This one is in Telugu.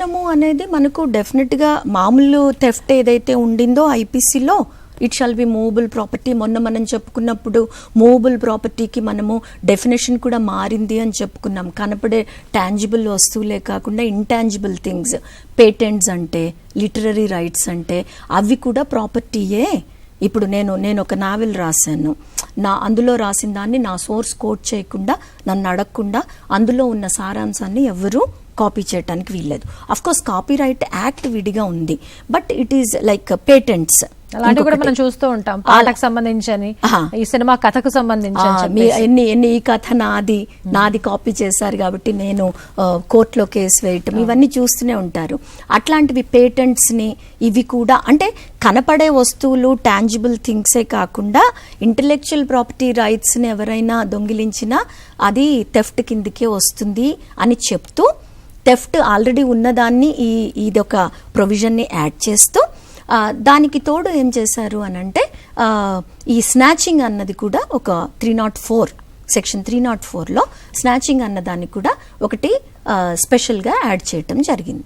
దొంగతనము అనేది మనకు డెఫినెట్గా మామూలు థెఫ్ట్ ఏదైతే ఉండిందో ఐపీసీలో it shall be movable property. మొన్న మనం చెప్పుకున్నప్పుడు మూవబుల్ ప్రాపర్టీకి మనము డెఫినేషన్ కూడా మారింది అని చెప్పుకున్నాం. కనపడే టాంజిబుల్ వస్తువులే కాకుండా ఇంటాంజిబుల్ థింగ్స్, పేటెంట్స్ అంటే, లిటరరీ రైట్స్ అంటే అవి కూడా ప్రాపర్టీయే. ఇప్పుడు నేను ఒక నావెల్ రాశాను, అందులో రాసిన దాన్ని నా సోర్స్ కోట్ చేయకుండా, నన్ను అడగకుండా అందులో ఉన్న సారాంశాన్ని ఎవరు కాపీ చేయడానికి వీల్లేదు. Of course copy right act విడిగా ఉంది, but it is like patents అలాంటివి కూడా మనం చూస్తూ ఉంటాం. పాటకు సంబంధించని, ఈ సినిమా కథకు సంబంధించి ఎన్ని ఈ కథ నాది కాపీ చేశారు కాబట్టి నేను కోర్టులో కేసు వేయటం, ఇవన్నీ చూస్తూనే ఉంటారు. అట్లాంటివి పేటెంట్స్ ని ఇవి కూడా అంటే కనపడే వస్తువులు టాంజిబుల్ థింగ్సే కాకుండా ఇంటెలెక్చువల్ ప్రాపర్టీ రైట్స్ ని ఎవరైనా దొంగిలించినా అది థెఫ్ట్ కిందకే వస్తుంది అని చెప్తూ, థెఫ్ట్ ఆల్రెడీ ఉన్నదాన్ని ఇదొక ప్రొవిజన్ని యాడ్ చేస్తూ, దానికి తోడు ఏం చేశారు అని అంటే ఈ స్నాచింగ్ అన్నది కూడా ఒక 304 సెక్షన్ 304లో స్నాచింగ్ అన్నదాన్ని కూడా ఒకటి స్పెషల్గా యాడ్ చేయటం జరిగింది.